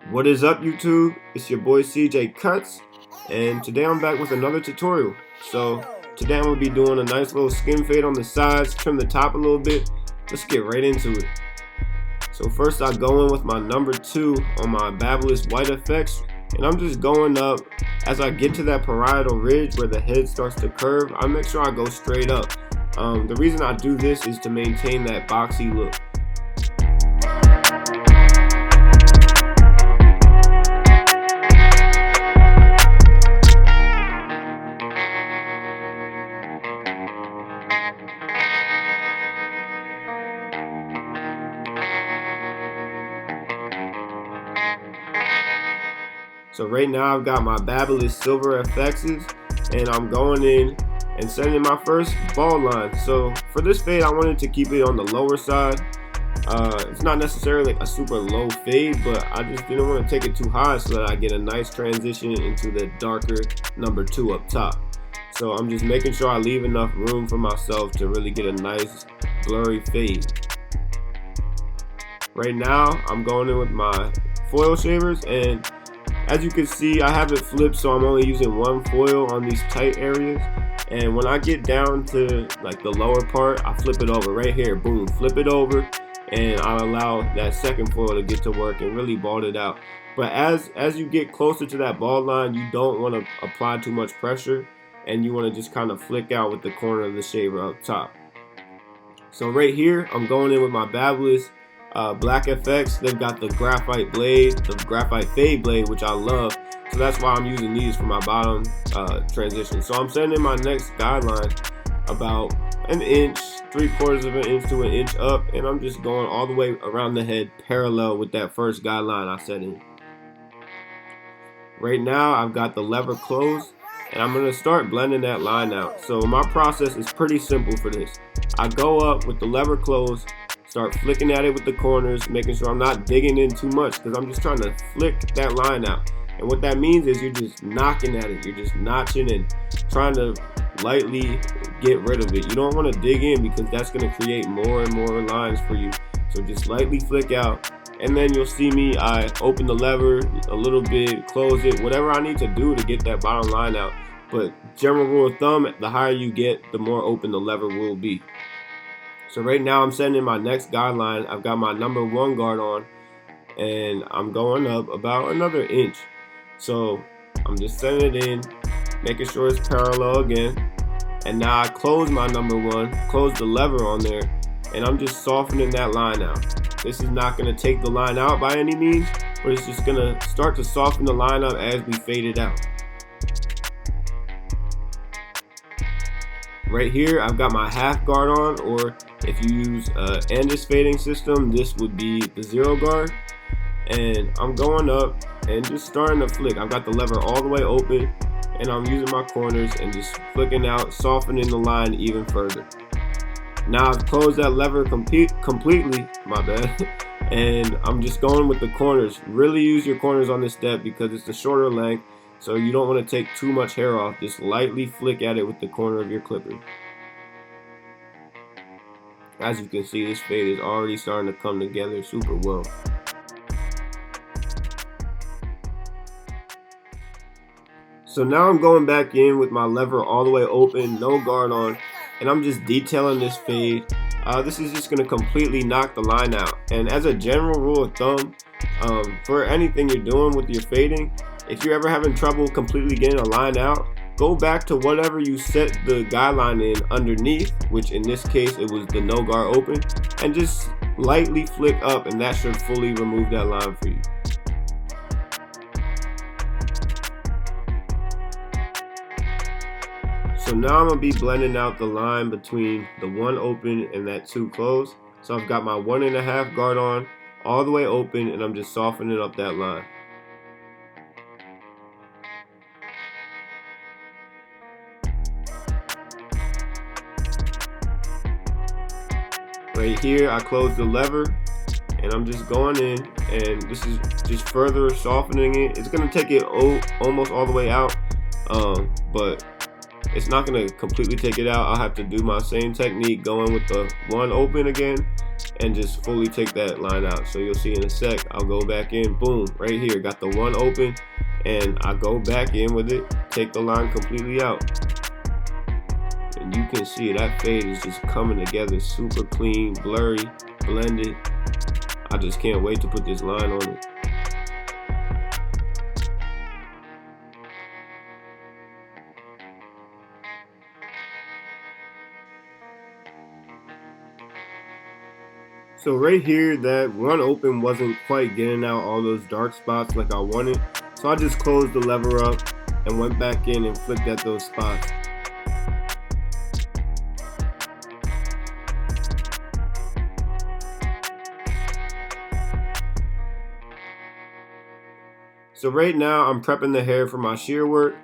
What is up, YouTube? It's your boy CJ Cuts, and today I'm back with another tutorial. So today I'm going to be doing a nice little skin fade on the sides, trim the top a little bit. Let's get right into it. So first I go in with my number 2 on my Babyliss White FX, and I'm just going up. As I get to that parietal ridge where the head starts to curve, I make sure I go straight up. The reason I do this is to maintain that boxy look. So right now I've got my Babyliss Silver FXs, and I'm going in and setting my first ball line. So for this fade, I wanted to keep it on the lower side. It's not necessarily like a super low fade, but I just didn't want to take it too high so that I get a nice transition into the darker number 2 up top. So I'm just making sure I leave enough room for myself to really get a nice blurry fade. Right now I'm going in with my foil shavers, and as you can see, I have it flipped, so I'm only using one foil on these tight areas. And when I get down to like the lower part, I flip it over right here, boom, flip it over, and I allow that second foil to get to work and really ball it out. But as you get closer to that ball line, you don't want to apply too much pressure, and you want to just kind of flick out with the corner of the shaver up top. So right here, I'm going in with my Babyliss Black FX. They've got the graphite blade, the graphite fade blade, which I love. So that's why I'm using these for my bottom transition. So I'm setting in my next guideline about an inch, 3/4 of an inch to an inch up, and I'm just going all the way around the head parallel with that first guideline I set in. Right now I've got the lever closed, and I'm going to start blending that line out. So my process is pretty simple for this. I go up with the lever closed, start flicking at it with the corners, making sure I'm not digging in too much, because I'm just trying to flick that line out. And what that means is you're just knocking at it, you're just notching and trying to lightly get rid of it. You don't want to dig in, because that's going to create more and more lines for you. So just lightly flick out, and then you'll see me, I open the lever a little bit, close it, whatever I need to do to get that bottom line out. But general rule of thumb, the higher you get, the more open the lever will be. So right now I'm setting in my next guideline. I've got my number 1 guard on, and I'm going up about another inch. So I'm just setting it in, making sure it's parallel again. And now I close my number 1, close the lever on there, and I'm just softening that line out. This is not going to take the line out by any means, but it's just going to start to soften the line up as we fade it out. Right here, I've got my half guard on, or if you use Andis fading system, this would be the 0 guard. And I'm going up and just starting to flick. I've got the lever all the way open, and I'm using my corners and just flicking out, softening the line even further. Now I've closed that lever completely, my bad, and I'm just going with the corners. Really use your corners on this step because it's the shorter length, so you don't want to take too much hair off. Just lightly flick at it with the corner of your clipper. As you can see, this fade is already starting to come together super well. So now I'm going back in with my lever all the way open, no guard on, and I'm just detailing this fade. This is just going to completely knock the line out. And as a general rule of thumb, for anything you're doing with your fading, if you're ever having trouble completely getting a line out, go back to whatever you set the guideline in underneath, which in this case it was the no guard open, and just lightly flick up, and that should fully remove that line for you. So now I'm going to be blending out the line between the 1 open and that 2 closed. So I've got my 1.5 guard on, all the way open, and I'm just softening up that line. Right here, I close the lever, and I'm just going in, and this is just further softening it. It's going to take it almost all the way out, but it's not going to completely take it out. I'll have to do my same technique, going with the 1 open again, and just fully take that line out. So you'll see in a sec, I'll go back in, boom, right here, got the one open, and I go back in with it, take the line completely out. And you can see that fade is just coming together super clean, blurry, blended. I just can't wait to put this line on it. So right here, that one open wasn't quite getting out all those dark spots like I wanted. So I just closed the lever up and went back in and flicked at those spots. So right now I'm prepping the hair for my shear work.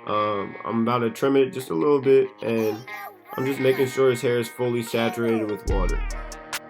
I'm about to trim it just a little bit, and I'm just making sure his hair is fully saturated with water.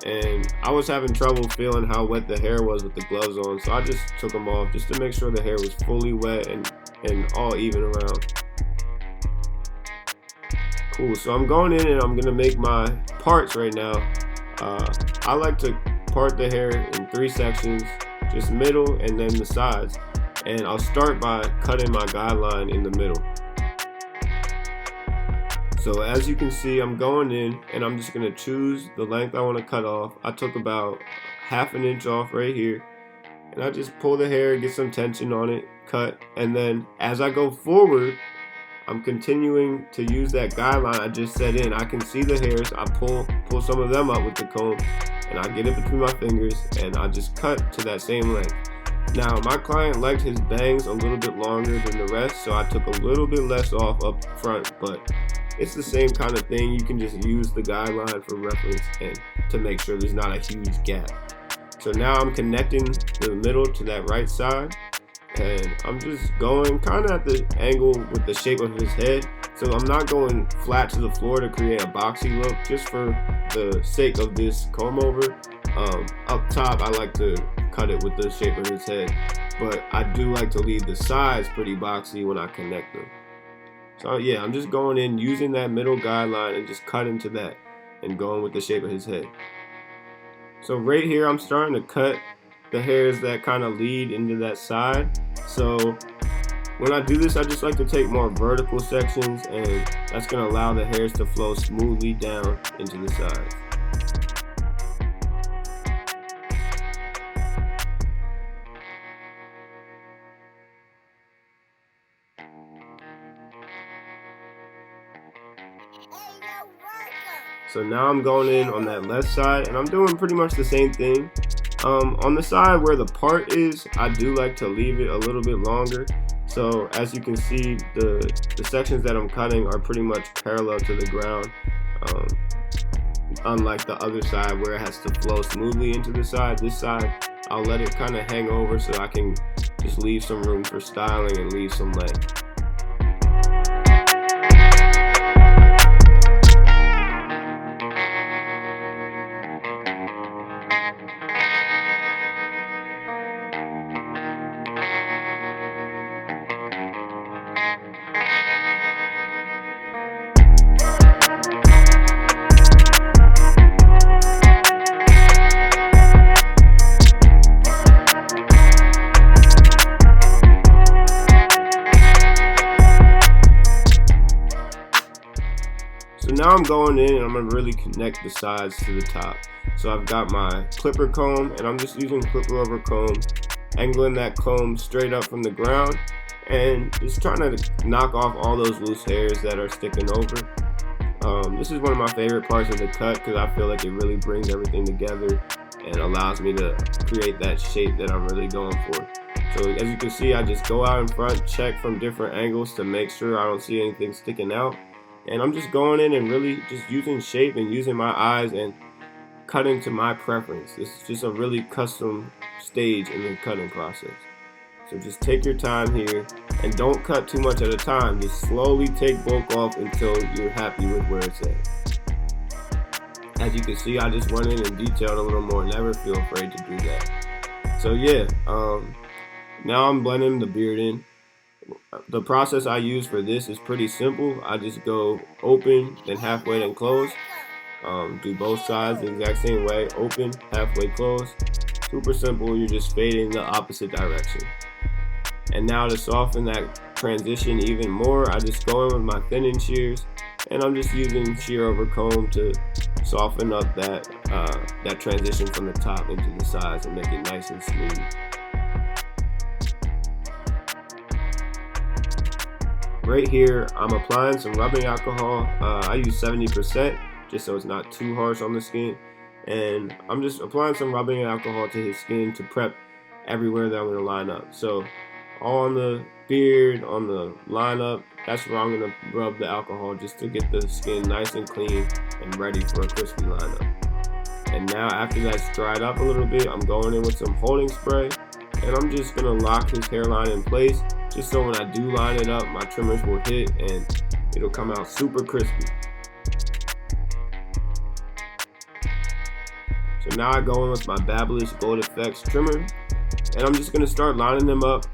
And I was having trouble feeling how wet the hair was with the gloves on, so I just took them off just to make sure the hair was fully wet and all even around. Cool, so I'm going in and I'm gonna make my parts right now. I like to part the hair in 3 sections, just middle and then the sides. And I'll start by cutting my guideline in the middle. So as you can see, I'm going in and I'm just gonna choose the length I want to cut off. I took about 1/2 inch off right here, and I just pull the hair, get some tension on it, cut, and then as I go forward, I'm continuing to use that guideline I just set in. I can see the hairs, I pull some of them up with the comb, and I get it between my fingers, and I just cut to that same length. Now, my client liked his bangs a little bit longer than the rest, so I took a little bit less off up front, but it's the same kind of thing. You can just use the guideline for reference and to make sure there's not a huge gap. So now I'm connecting the middle to that right side, and I'm just going kind of at the angle with the shape of his head. So I'm not going flat to the floor to create a boxy look, just for the sake of this comb over. Up top, I like to cut it with the shape of his head, but I do like to leave the sides pretty boxy when I connect them. So yeah, I'm just going in using that middle guideline and just cutting to that and going with the shape of his head. So right here, I'm starting to cut the hairs that kind of lead into that side. So when I do this, I just like to take more vertical sections, and that's going to allow the hairs to flow smoothly down into the sides. So now I'm going in on that left side, and I'm doing pretty much the same thing. On the side where the part is, I do like to leave it a little bit longer. So as you can see, the sections that I'm cutting are pretty much parallel to the ground. Unlike the other side where it has to flow smoothly into the side, this side I'll let it kind of hang over so I can just leave some room for styling and leave some length. So now I'm going in and I'm going to really connect the sides to the top. So I've got my clipper comb, and I'm just using clipper over comb, angling that comb straight up from the ground, and just trying to knock off all those loose hairs that are sticking over. This is one of my favorite parts of the cut because I feel like it really brings everything together and allows me to create that shape that I'm really going for. So as you can see, I just go out in front, check from different angles to make sure I don't see anything sticking out. And I'm just going in and really just using shape and using my eyes and cutting to my preference. This is just a really custom stage in the cutting process. So just take your time here and don't cut too much at a time. Just slowly take bulk off until you're happy with where it's at. As you can see, I just went in and detailed a little more. Never feel afraid to do that. So yeah, now I'm blending the beard in. The process I use for this is pretty simple. I just go open, then halfway, then close. Do both sides the exact same way, open, halfway closed. Super simple, you're just fading the opposite direction. And now to soften that transition even more, I just go in with my thinning shears, and I'm just using shear over comb to soften up that transition from the top into the sides and make it nice and smooth. Right here, I'm applying some rubbing alcohol. I use 70% just so it's not too harsh on the skin. And I'm just applying some rubbing alcohol to his skin to prep everywhere that I'm going to line up. So all on the beard, on the lineup, that's where I'm going to rub the alcohol just to get the skin nice and clean and ready for a crispy lineup. And now after that's dried up a little bit, I'm going in with some holding spray, and I'm just going to lock his hairline in place just so when I do line it up, my trimmers will hit and it'll come out super crispy. So now I go in with my Babyliss Gold Effects trimmer, and I'm just going to start lining them up.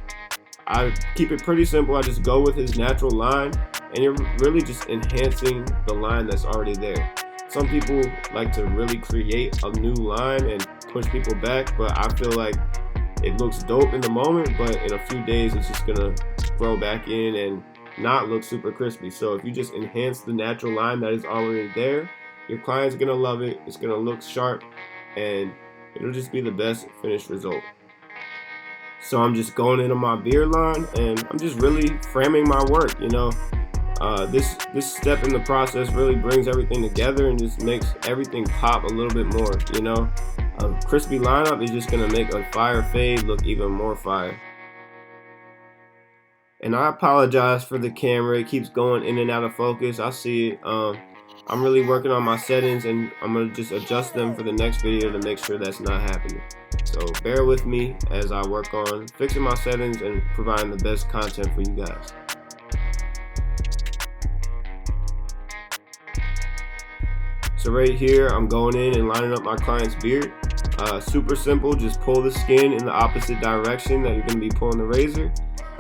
I keep it pretty simple. I just go with his natural line, and you're really just enhancing the line that's already there. Some people like to really create a new line and push people back, but I feel like it looks dope in the moment, but in a few days it's just gonna grow back in and not look super crispy. So if you just enhance the natural line that is already there, your client's gonna love it. It's gonna look sharp, and it'll just be the best finished result. So I'm just going into my beard line, and I'm just really framing my work. This step in the process really brings everything together and just makes everything pop a little bit more. A crispy lineup is just gonna make a fire fade look even more fire. And I apologize for the camera, it keeps going in and out of focus. I see it. I'm really working on my settings, and I'm gonna just adjust them for the next video to make sure that's not happening. So bear with me as I work on fixing my settings and providing the best content for you guys. So right here, I'm going in and lining up my client's beard. Super simple, just pull the skin in the opposite direction that you're going to be pulling the razor.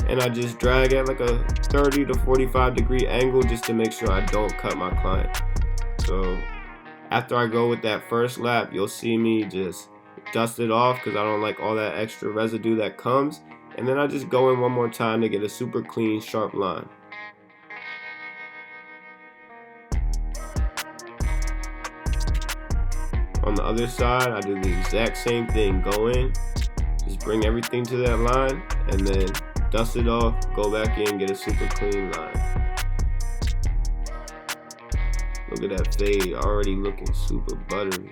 And I just drag at like a 30 to 45 degree angle just to make sure I don't cut my client. So after I go with that first lap, you'll see me just dust it off because I don't like all that extra residue that comes. And then I just go in one more time to get a super clean, sharp line. On the other side, I do the exact same thing. Go in, just bring everything to that line, and then dust it off, go back in, get a super clean line. Look at that fade, already looking super buttery.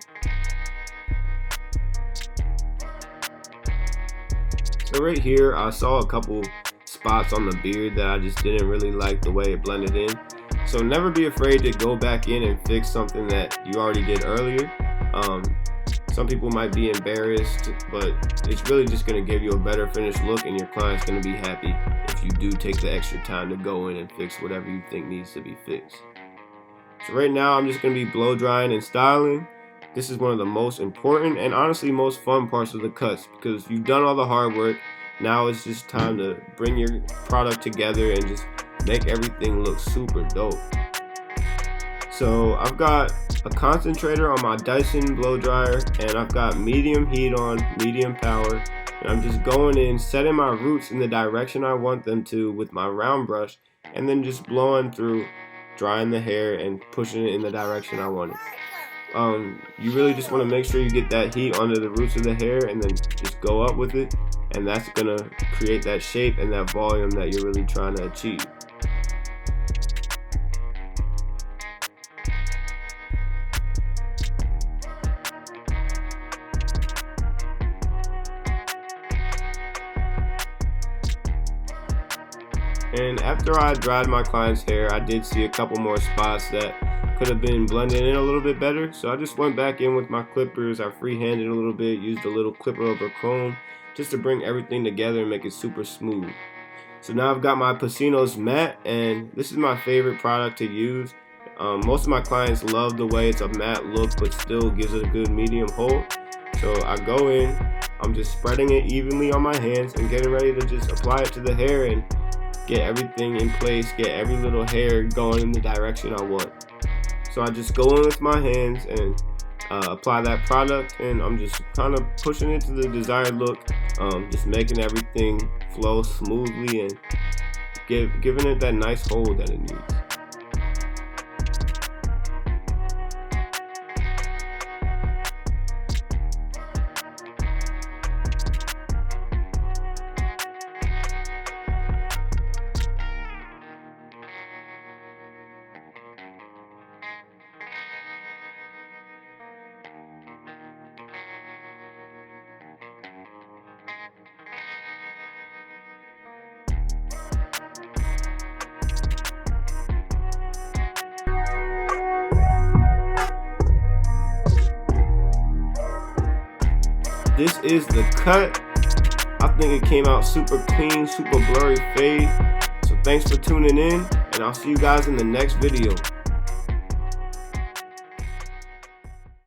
So right here, I saw a couple spots on the beard that I just didn't really like the way it blended in. So never be afraid to go back in and fix something that you already did earlier. Some people might be embarrassed, but it's really just going to give you a better finished look, and your client's going to be happy if you do take the extra time to go in and fix whatever you think needs to be fixed. So right now I'm just going to be blow drying and styling. This is one of the most important and honestly most fun parts of the cuts, because you've done all the hard work. Now it's just time to bring your product together and just make everything look super dope. So I've got a concentrator on my Dyson blow dryer, and I've got medium heat on, medium power, and I'm just going in, setting my roots in the direction I want them to with my round brush, and then just blowing through, drying the hair and pushing it in the direction I want it. You really just want to make sure you get that heat onto the roots of the hair and then just go up with it, and that's going to create that shape and that volume that you're really trying to achieve. And after I dried my client's hair, I did see a couple more spots that could have been blended in a little bit better. So I just went back in with my clippers. I freehanded a little bit, used a little clipper over comb just to bring everything together and make it super smooth. So now I've got my Pacino's matte, and this is my favorite product to use. Most of my clients love the way it's a matte look but still gives it a good medium hold. So I go in, I'm just spreading it evenly on my hands and getting ready to just apply it to the hair and get everything in place, get every little hair going in the direction I want. So I just go in with my hands and apply that product, and I'm just kind of pushing it to the desired look, just making everything flow smoothly and giving it that nice hold that it needs. This is the cut. I think it came out super clean, super blurry fade. So thanks for tuning in, and I'll see you guys in the next video.